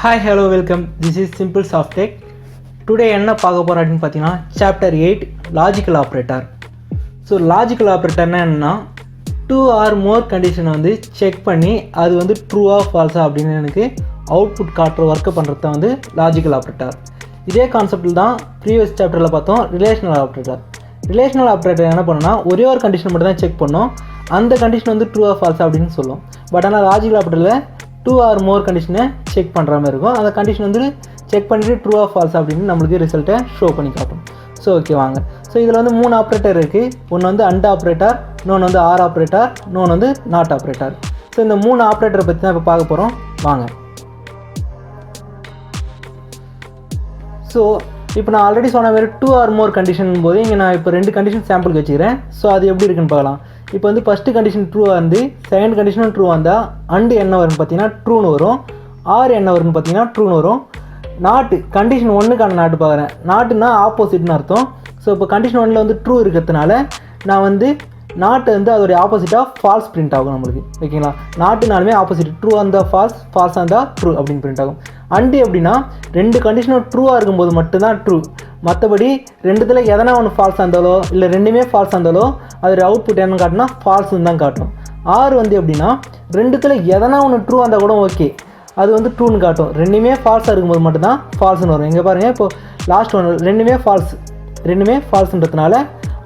Hi hello welcome, this is Simple Softech. Today என்ன பார்க்க போகிறோம் அப்படின்னு பார்த்தீங்கன்னா chapter 8 logical operator. So logical ஆப்ரேட்டர்னா என்னன்னா 2 or more கண்டிஷனை வந்து செக் பண்ணி அது வந்து ட்ரூவா ஃபால்ஸா அப்படின்னு எனக்கு அவுட்புட் காட்டுற ஒர்க்கை பண்ணுறது தான் வந்து லாஜிக்கல் ஆப்ரேட்டர். இதே கான்செப்டில் தான் ப்ரீவியஸ் சாப்டரில் பார்த்தோம் ரிலேஷனல் ஆப்ரேட்டர். ரிலேஷனல் ஆப்ரேட்டர் என்ன பண்ணுன்னா ஒரே ஒரு கண்டிஷன் மட்டும் தான் செக் பண்ணோம், அந்த கண்டிஷன் வந்து ட்ரூவா ஃபால்ஸா அப்படின்னு சொல்லும். பட் ஆனால் லாஜிக்கல் ஆப்ரேட்டரில் 2 or more கண்டிஷனை செக் பண்ணுற மாதிரி இருக்கும். அந்த கண்டிஷன் வந்து செக் பண்ணிவிட்டு ட்ரூ ஆர் ஃபால்ஸ் அப்படின்னு நம்மளுக்கு ரிசல்ட்டை ஷோ பண்ணி காட்டும். ஸோ ஓகே வாங்க. ஸோ இதில் வந்து 3 ஆப்ரேட்டர் இருக்குது. ஒன்று வந்து அண்ட் ஆப்ரேட்டர், இன்னொன்று வந்து ஆர் ஆப்ரேட்டர், இன்னொன்று வந்து நாட் ஆப்ரேட்டர். ஸோ இந்த 3 ஆப்ரேட்டரை பற்றி தான் இப்போ பார்க்க போகிறோம் வாங்க. ஸோ இப்போ நான் ஆல்ரெடி சொன்ன மாதிரி 2 or more கண்டிஷன் போது இங்கே நான் இப்போ 2 கண்டிஷன் சாம்பிளுக்கு வச்சுக்கிறேன். ஸோ அது எப்படி இருக்குன்னு பார்க்கலாம். இப்போ வந்து ஃபஸ்ட்டு கண்டிஷன் ட்ரூவாக இருந்து செகண்ட் கண்டிஷனும் ட்ரூவாக இருந்தால் அண்டு என்ன வரும்னு பார்த்தீங்கன்னா ட்ரூன்னு வரும். ஆர் என்ன வரும்னு பார்த்தீங்கன்னா ட்ரூன்னு வரும். நாட்டு கண்டிஷன் 1க்கான நாட்டு பார்க்குறேன். நாட்டுன்னா ஆப்போசிட்னு அர்த்தம். ஸோ இப்போ கண்டிஷன் 1ல் வந்து ட்ரூ இருக்கிறதுனால நான் வந்து நாட்டு வந்து அதோடைய ஆப்போசிட்டாக ஃபால்ஸ் பிரிண்ட் ஆகும் நம்மளுக்கு. ஓகேங்களா, நாட்டுனாலுமே ஆப்போசிட் ட்ரூ இருந்தால் ஃபால்ஸ், ஃபால்ஸாக இருந்தால் ட்ரூ அப்படின்னு பிரிண்ட் ஆகும். அண்டு எப்படின்னா 2 கண்டிஷனும் ட்ரூவாக இருக்கும்போது மட்டும்தான் ட்ரூ, மற்றபடி ரெண்டுத்தில் எதனா ஒன்று ஃபால்ஸாக இருந்தாலோ இல்லை ரெண்டுமே ஃபால்ஸாக இருந்தாலோ அதோடைய அவுட்புட் என்னன்னு காட்டினா ஃபால்ஸ்ன்னு தான் காட்டும். ஆர் வந்து எப்படின்னா ரெண்டுத்தில் எதனா ஒன்று ட்ரூவாக இருந்தால் கூட ஓகே, அது வந்து ட்ரூன்னு காட்டும். ரெண்டுமே ஃபால்ஸாக இருக்கும்போது மட்டும்தான் ஃபால்ஸ்னு வரும். இங்கே பாருங்கள், இப்போ லாஸ்ட் ஒன்று ரெண்டுமே ஃபால்ஸ்ன்றதுனால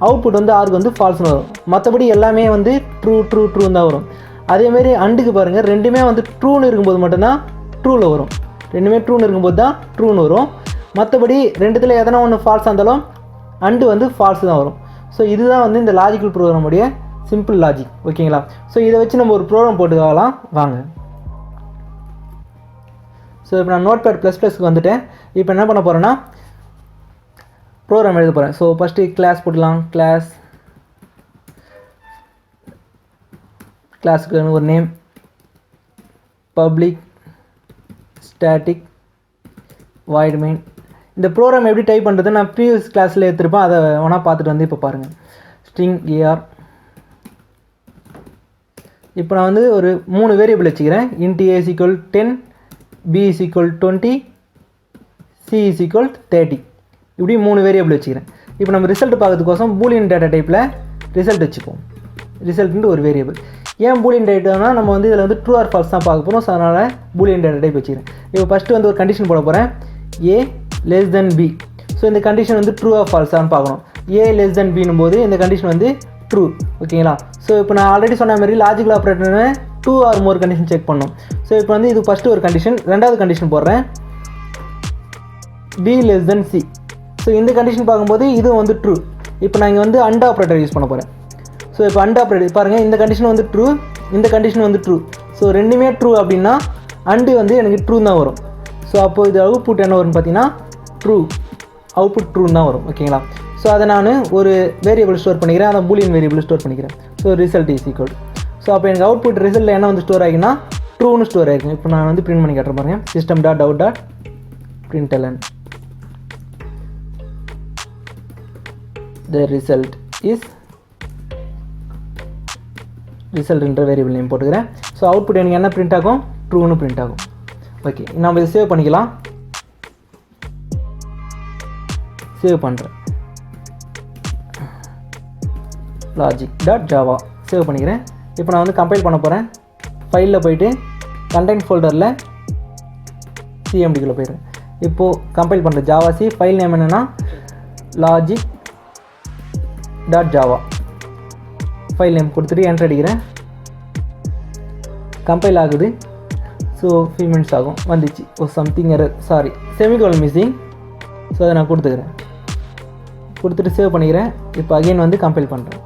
அவுட்புட் வந்து ஆருக்கு வந்து ஃபால்ஸ்னு வரும். மற்றபடி எல்லாமே வந்து ட்ரூன்னு தான் வரும். அதேமாரி அண்டுக்கு பாருங்கள், ரெண்டுமே வந்து ட்ரூன்னு இருக்கும்போது மட்டும்தான் ட்ரூவில் வரும். ரெண்டுமே ட்ரூன்னு இருக்கும்போது தான் ட்ரூன்னு வரும். மற்றபடி ரெண்டுத்தில் எதனா ஒன்று ஃபால்ஸாக இருந்தாலும் அண்டு வந்து ஃபால்ஸ் தான் வரும். ஸோ இதுதான் வந்து இந்த லாஜிக்கல் ப்ரோக்ராமுடைய சிம்பிள் லாஜிக். ஓகேங்களா, ஸோ இதை வச்சு நம்ம ஒரு ப்ரோக்ராம் போட்டுக்கலாம் வாங்க. ஸோ இப்போ நான் நோட்பேட் ++க்கு வந்துட்டேன். இப்போ என்ன பண்ண போகிறேன்னா ப்ரோக்ராம் எழுத போகிறேன். ஸோ ஃபஸ்ட்டு கிளாஸ் போட்டுக்கலாம். கிளாஸுக்கு ஒரு name public static void main. இந்த ப்ரோக்ராம் எப்படி டைப் பண்ணுறது நான் ப்ரீவியஸ் கிளாஸில் எடுத்துருப்பேன், அதை வேணா பார்த்துட்டு வந்து இப்போ பாருங்கள். String AR. இப்போ நான் வந்து ஒரு 3 வேரியபிள் வச்சுக்கிறேன். int a = 10, b = 20, c = 30. இப்படி 3 வேரியபிள் வச்சுக்கிறேன். இப்போ நம்ம ரிசல்ட் பார்க்கறதுக்கோசம் பூலியன் டேட்டா டைப்பில் ரிசல்ட் வச்சுப்போம். ரிசல்ட்ன்ட்டு ஒரு வேரியபிள். ஏன் பூலியன் டேட்டானா நம்ம வந்து இதில் வந்து ட்ரூ ஆர் ஃபால்ஸ் தான் பார்க்க போகிறோம். ஸோ அதனால் பூலியன் டேட்டா டைப் வச்சுக்கிறேன். இப்போ ஃபஸ்ட்டு வந்து ஒரு கண்டிஷன் போட போகிறேன், a < b. ஸோ இந்த கண்டிஷன் வந்து ட்ரூ ஆர் ஃபால்ஸான்னு பார்க்கணும். a < b போது இந்த கண்டிஷன் வந்து ட்ரூ. ஓகேங்களா, ஸோ இப்போ நான் ஆல்ரெடி சொன்ன மாதிரி லாஜிக்கல் ஆப்ரேட்டர்னு 2 or more கண்டிஷன் செக் பண்ணணும். ஸோ இப்போ வந்து இது ஃபஸ்ட்டு ஒரு கண்டிஷன், ரெண்டாவது கண்டிஷன் போடுறேன் b < c. ஸோ இந்த கண்டிஷன் பார்க்கும்போது இது வந்து ட்ரூ. இப்போ நான் இங்கே வந்து அண்ட் ஆப்ரேட்டர் யூஸ் பண்ண போகிறேன். ஸோ இப்போ அண்ட் ஆப்ரேட்டர் பாருங்கள், இந்த கண்டிஷன் வந்து ட்ரூ, இந்த கண்டிஷன் வந்து ட்ரூ. ஸோ ரெண்டுமே ட்ரூ அப்படின்னா அண்டு வந்து எனக்கு ட்ரூ தான் வரும். ஸோ அப்போது இது அவுட்புட் என்ன வரும்னு பார்த்தீங்கன்னா ட்ரூ, அவுட்புட் ட்ரூன்னு தான் வரும். ஓகேங்களா, ஸோ அதை நான் ஒரு வேரியபிள் ஸ்டோர் பண்ணிக்கிறேன், அதை பூலியன் வேரியபிள் ஸ்டோர் பண்ணிக்கிறேன். So result is equal. So அப்போ எனக்கு அவுட்புட் ரிசல்ட்டில் என்ன வந்து ஸ்டோர் ஆகிங்கன்னா ட்ரூன்னு ஸ்டோர் ஆகிருக்கும். இப்போ நான் வந்து பிரிண்ட் பண்ணி காட்டுறேன் பாருங்கள். system.out.println the result is ரிசல்ட்ன்ற வேரியபிள் நேம் போட்டுக்கிறேன். ஸோ அவுட்புட் எனக்கு என்ன பிரிண்ட் ஆகும், ட்ரூன்னு பிரிண்ட் ஆகும். ஓகே, நம்ம இதை சேவ் பண்ணிக்கலாம். சேவ் பண்ணுறேன், logic.java சேவ் பண்ணிக்கிறேன். இப்போ நான் வந்து கம்பைல் பண்ண போகிறேன். ஃபைலில் போயிட்டு கண்டென்ட் ஃபோல்டரில் cmdக்குள்ளே போயிடுறேன். இப்போது கம்பைல் பண்ணுற ஜாவா சி ஃபைல் நேம் என்னென்னா logic.java. ஃபைல் நேம் கொடுத்துட்டு என்டர் அடிக்கிறேன். கம்பைல் ஆகுது. ஸோ ஃபியூ மினிட்ஸ் ஆகும். வந்துச்சு. Something error, sorry, semicolon missing. So அதை நான் கொடுத்துட்டு சேவ் பண்ணிக்கிறேன். இப்போ அகைன் வந்து கம்பைல் பண்ணுறேன்.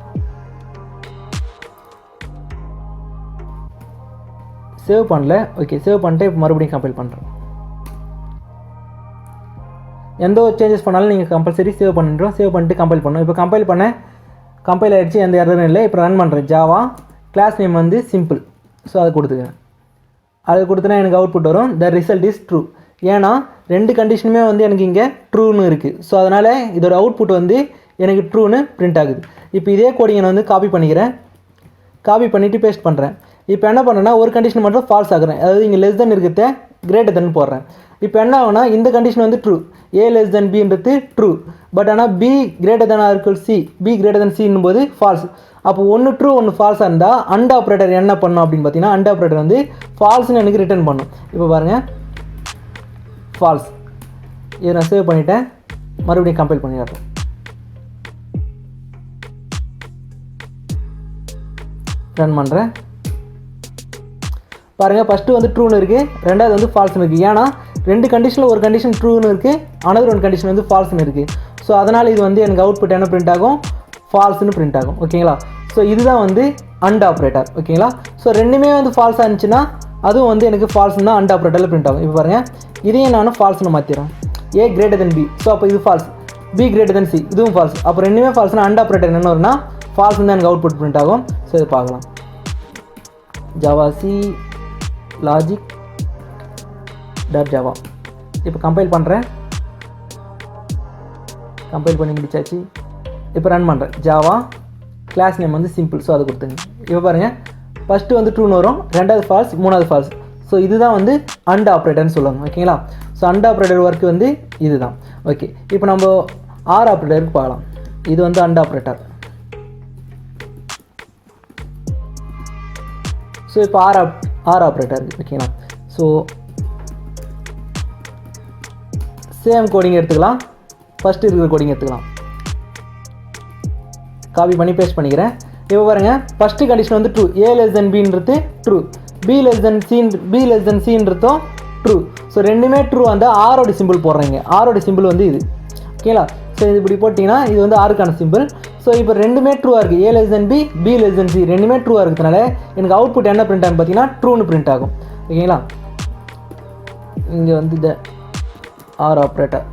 சேவ் பண்ணல. ஓகே, சேவ் பண்ணிட்டு இப்போ மறுபடியும் கம்பைல் பண்ணுறேன். எந்த ஒரு சேஞ்சஸ் பண்ணாலும் நீங்கள் கம்பல்சரி சேவ் பண்ணிடுறோம். சேவ் பண்ணிட்டு கம்பைல் பண்ணணும். இப்போ கம்பைல் ஆகிடுச்சு, எந்த எரரும் இல்லை. இப்போ ரன் பண்ணுறேன். ஜாவா கிளாஸ் நேம் வந்து சிம்பிள். ஸோ அதை கொடுத்துக்கிறேன். அது கொடுத்தனா எனக்கு அவுட்புட் வரும் த ரிசல்ட் இஸ் ட்ரூ. ஏன்னா 2 கண்டிஷனுமே வந்து எனக்கு இங்கே ட்ரூன்னு இருக்குது. ஸோ அதனால் இதோட அவுட்புட் வந்து எனக்கு ட்ரூன்னு பிரிண்ட் ஆகுது. இப்போ இதே கோடிங்கை நான் வந்து காப்பி பண்ணிவிட்டு பேஸ்ட் பண்ணுறேன். இப்போ என்ன பண்ணேன்னா ஒரு கண்டிஷன் மட்டும் ஃபால்ஸ் ஆகுறேன். அதாவது இங்கே லெஸ் தென் இருக்கிறத கிரேட்டர் தென் போடுறேன். இப்போ என்ன ஆகுனா இந்த கண்டிஷன் வந்து ட்ரூ, ஏ லெஸ் தென் பின்றது ட்ரூ. பட் ஆனால் B greater than or equal C, B greater than சின்னும் போது ஃபால்ஸ். அப்போ ஒன்று ட்ரூ ஒன்று ஃபால்ஸாக இருந்தால் அண்ட் ஆப்ரேட்டர் என்ன பண்ணும் அப்படின்னு பார்த்தீங்கன்னா அண்ட் ஆப்ரேட்டர் வந்து ஃபால்ஸ்னு எனக்கு ரிட்டர்ன் பண்ணும். இப்போ பாருங்கள் ஃபால்ஸ். இதை நான் சேவ் பண்ணிவிட்டேன், மறுபடியும் கம்பைல் பண்ணி காட்டுறேன். ரன் பண்ணுறேன். பாருங்கள் ஃபஸ்ட்டு வந்து ட்ரூன்னு இருக்குது, ரெண்டாவது வந்து ஃபால்ஸ்னு இருக்குது. ஏன்னா ரெண்டு கண்டிஷனில் ஒரு கண்டிஷன் ட்ரூன்னு இருக்குது, அனதர் ஒன் கண்டிஷன் வந்து ஃபால்ஸ்னு இருக்குது. ஸோ அதனால் இது வந்து எனக்கு அவுட்புட் என்ன பிரிண்ட் ஆகும், ஃபால்ஸ்னு பிரிண்ட் ஆகும். ஓகேங்களா? ஸோ இதுதான் வந்து அண்ட் ஆப்ரேட்டர். ஓகேங்களா? ஸோ ரெண்டுமே வந்து ஃபால்ஸாக இருந்துச்சுன்னா அதுவும் வந்து எனக்கு ஃபால்ஸ்னு தான் அண்ட் ஆப்ரேட்டரில் பிரிண்ட் ஆகும். இப்போ பாருங்கள் இதையும் நான் ஃபால்ஸ்னு மாற்றிடுறேன். A greater than B, so அப்போ இது false. B greater than C, இதுவும் ஃபால்ஸ். அப்போ ரெண்டுமே ஃபால்ஸ்னா அண்ட் ஆப்ரேட்டர் என்ன வரும்னா ஃபால்ஸ் தான் எனக்கு அவுட்புட் பிரிண்ட் ஆகும். ஸோ இது பார்க்கலாம். Java C logic dot Java. இப்போ கம்பைல் பண்ணுறேன், கம்பைல் பண்ணி முடிச்சாச்சு. இப்போ ரன் பண்ணுறேன். ஜாவா கிளாஸ் நேம் வந்து சிம்பிள், ஸோ அதை கொடுத்துங்க. இப்போ பாருங்கள் ஃபஸ்ட்டு வந்து ட்ரூன்னு வரும், ரெண்டாவது ஃபால்ஸ், மூணாவது ஃபால்ஸ். ஸோ இதுதான் வந்து அண்ட் ஆப்ரேட்டர்னு சொல்லுவாங்க. ஓகேங்களா? ஸோ அண்ட் ஆப்ரேட்டர் ஒர்க் வந்து இதுதான். ஓகே, இப்போ நம்ம ஆர் ஆப்ரேட்டருக்கு பார்க்கலாம். இது வந்து அண்ட் ஆப்ரேட்டர். ஸோ இப்போ ஆர் ஆப்ரேட்டர். ஓகேங்களா? ஸோ சேம் கோடிங் எடுத்துக்கலாம், ஃபஸ்ட்டு இருக்கிற கோடிங் எடுத்துக்கலாம். காப்பி பண்ணி பேஸ்ட் பண்ணிக்கிறேன். இப்போ பாருங்கள் ஃபஸ்ட்டு கண்டிஷன் வந்து ட்ரூ, ஏ லெஸ் தென் பின்றது ட்ரூ, பி லெஸ் தென் சின்றதும் ட்ரூ. ஸோ ரெண்டுமே ட்ரூ அந்த ஆரோட சிம்பிள் போடுறீங்க. ஆரோட சிம்பிள் வந்து இது. ஓகேங்களா? ஸோ இது இப்படி போட்டிங்கன்னா இது வந்து ஆருக்கான சிம்பிள். ஸோ இப்போ ரெண்டுமே ட்ரூவாக இருக்குது, A less than B less than C ரெண்டுமே ட்ரூவாக இருக்கிறதுனால எனக்கு அவுட்புட் என்ன பிரிண்ட் ஆகும் பார்த்தீங்கன்னா ட்ரூன்னு பிரிண்ட் ஆகும். ஓகேங்களா? இங்கே வந்து இந்த ஆர் ஆப்ரேட்டர்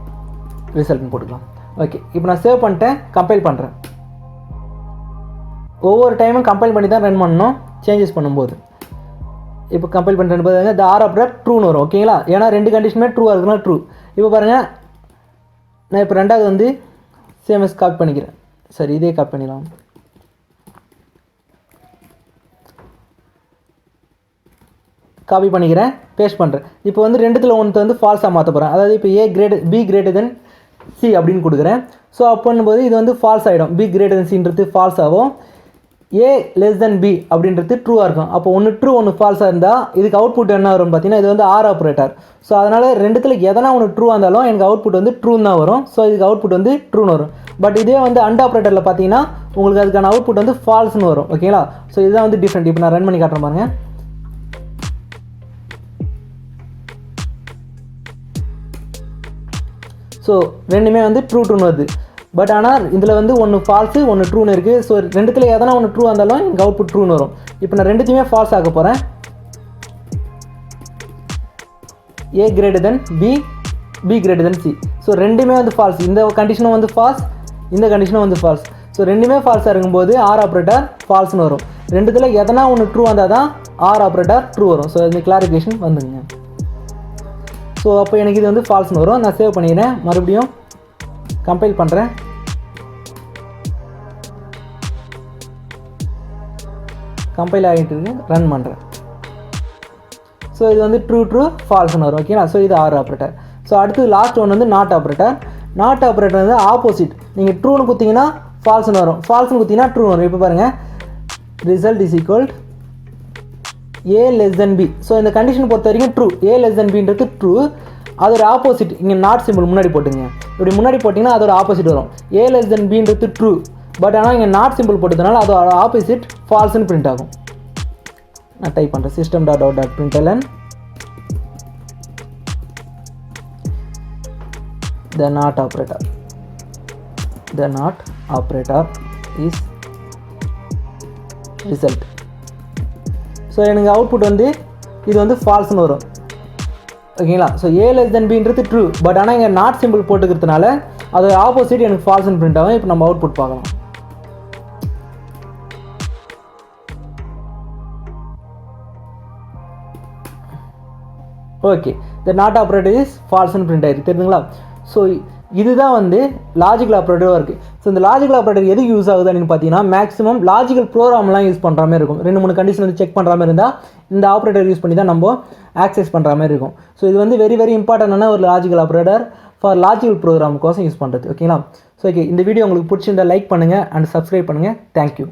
ரிசல்ட்னு போட்டுக்கலாம். ஓகே, இப்போ நான் சேவ் பண்ணிட்டேன், கம்பைல் பண்ணுறேன். ஒவ்வொரு டைமும் கம்பைல் பண்ணி தான் ரன் பண்ணணும் சேஞ்சஸ் பண்ணும்போது. இப்போ கம்பைல் பண்ணி ரன் பண்ணுறது இந்த ஆர் ஆப்ரேட்டர் ட்ரூன்னு வரும். ஓகேங்களா? ஏன்னா ரெண்டு கண்டிஷனுமே ட்ரூவாக இருக்குன்னா ட்ரூ. இப்போ பாருங்கள் நான் இப்போ ரெண்டாவது வந்து சேமஸ் காப்பி பண்ணிக்கிறேன். சரி, இதே காப்பி பண்ணிடலாம். காப்பி பண்ணிக்கிறேன், பேஸ்ட் பண்ணுறேன். இப்போ வந்து ரெண்டுத்தில் ஒன்று வந்து ஃபால்ஸாக மாற்ற போகிறேன். அதாவது இப்போ பி கிரேட்டர் தென் சி அப்படின்னு கொடுக்குறேன். ஸோ அப்போ பண்ணும்போது இது வந்து ஃபால்ஸ் ஆகிடும். பி கிரேட்டர் தென் சின்றது ஃபால்ஸ் ஆகும், ஏ லெஸ் தென் பி அப்படின்றது ட்ரூவாக இருக்கும். அப்போ ஒன்று ட்ரூ ஒன்று ஃபால்ஸாக இருந்தால் இதுக்கு அவுட்புட் என்ன வரும் பார்த்தீங்கன்னா இது வந்து ஆர் ஆப்ரேட்டர். ஸோ அதனால் ரெண்டுத்தில் எதனா ஒன்று ட்ரூவாக இருந்தாலும் எனக்கு அவுட்புட் வந்து ட்ரூன்னு தான் வரும். ஸோ இதுக்கு அவுட்புட் வந்து ட்ரூன்னு வரும். பட் இதே வந்து அண்ட் ஆப்ரேட்டரில் பார்த்தீங்கன்னா உங்களுக்கு அதுக்கான அவுட்புட் வந்து ஃபால்ஸ்னு வரும். ஓகேங்களா? ஸோ இதுதான் வந்து டிஃப்ரெண்ட். இப்போ நான் ரன் பண்ணி காட்டுறேன் பாருங்க. ஸோ ரெண்டுமே வந்து ட்ரூன்னு வருது. பட் ஆனால் இதில் வந்து ஒன்று ஃபால்ஸு ஒன்று ட்ரூன்னு இருக்குது. ஸோ ரெண்டுத்தில் எதனா ஒன்று ட்ரூ இருந்தாலும் எனக்கு அவுட்புட் ட்ரூன்னு வரும். இப்போ நான் ரெண்டுத்தையுமே ஃபால்ஸ் ஆக்க போகிறேன். A greater than B greater than C. So ரெண்டுமே வந்து ஃபால்ஸ். இந்த கண்டிஷனும் வந்து ஃபால்ஸ், இந்த கண்டிஷனும் வந்து ஃபால்ஸ். ஸோ ரெண்டுமே ஃபால்ஸாக இருக்கும்போது ஆர் ஆப்ரேட்டர் ஃபால்ஸ்னு வரும். ரெண்டுத்தில் எதனா ஒன்று ட்ரூ வந்தால் தான் ஆர் ஆப்ரேட்டர் ட்ரூ வரும். ஸோ இந்த கிளாரிஃபிகேஷன் வந்துங்க. ஸோ அப்போ எனக்கு இது வந்து ஃபால்ஸ்னு வரும். நான் சேவ் பண்ணிக்கிறேன், மறுபடியும் கம்பைல் பண்ணுறேன். கம்பைல் ஆகிட்டு இருக்கு, ரன் பண்ணுறேன். ஸோ இது வந்து ட்ரூ ஃபால்ஸ்னு வரும். ஓகேங்களா? ஸோ இது ஆர் ஆப்ரேட்டர். ஸோ அடுத்து லாஸ்ட் ஒன் வந்து நாட் ஆப்ரேட்டர். நாட் ஆப்ரேட்டர் வந்து ஆப்போசிட். நீங்கள் ட்ரூன்னு குத்திங்கன்னா ஃபால்ஸ்னு வரும், ஃபால்ஸ்னு குத்திங்கன்னா ட்ரூ வரும். இப்போ பாருங்கள் result is equal A less than B. So இந்த கண்டிஷன் பொறுத்த வரைக்கும் ட்ரூ, ஏ லெஸ் தென் பின்றது ட்ரூ. அதோட ஆப்போசிட் இங்கே நாட் சிம்பிள் முன்னாடி போட்டுங்க. இப்படி முன்னாடி போட்டிங்கன்னா அதோட ஆப்போசிட் வரும். ஏ லெஸ் தென் பின்றது ட்ரூ, பட் ஆனால் இங்கே நாட் சிம்பிள் போட்டதுனால அதோட ஆப்போசிட் ஃபால்ஸ்னு பிரிண்ட் ஆகும். நான் டைப் பண்ணுறேன் system.out.println the not operator is result. So எனக்கு அவுட்புட் வந்து இது வந்து ஃபால்ஸ்னு வரும். ஓகேங்களா? ஸோ ஏ லெஸ் தென் பின்றது ட்ரூ, பட் ஆனால் இங்கே நாட் சிம்பிள் போட்டுக்கிறதுனால அதோட ஆப்போசிட் எனக்கு ஃபால்ஸ்னு பிரிண்ட் ஆகும். இப்போ நம்ம அவுட்புட் பார்க்கலாம். Okay, the not operator is ஃபால்ஸ்னு பிரிண்ட் ஆயிருக்கு. தெரியுதுங்களா? ஸோ இதுதான் வந்து லாஜிக்கல் ஆப்ரேட்டராக இருக்குது. ஸோ இந்த லாஜிக்கல் ஆப்ரேட்டர் எதுக்கு யூஸ் ஆகுது அப்படின்னு பார்த்தீங்கன்னா மேக்ஸிமம் லாஜிக்கல் ப்ரோக்ராம்லாம் யூஸ் பண்ணுற மாதிரி இருக்கும். 2-3 கண்டிஷன் வந்து செக் பண்ணுற மாதிரி இருந்தால் இந்த ஆப்ரேட்டர் யூஸ் பண்ணி தான் நம்ம ஆக்சஸ் பண்ணுற மாதிரி இருக்கும். ஸோ இது வந்து வெரி வெரி இம்பார்ட்டண்டான ஒரு லாஜிக்கல் ஆப்ரேட்டர் ஃபார் லாஜிக்கல் ப்ரோக்ராமுக்கோசம் யூஸ் பண்ணுறது. ஓகேங்களா? ஸோ ஓகே, இந்த வீடியோ உங்களுக்கு பிடிச்சிருந்தால் லைக் பண்ணுங்கள் அண்ட் சப்ஸ்கிரைப் பண்ணுங்கள். தேங்க்யூ.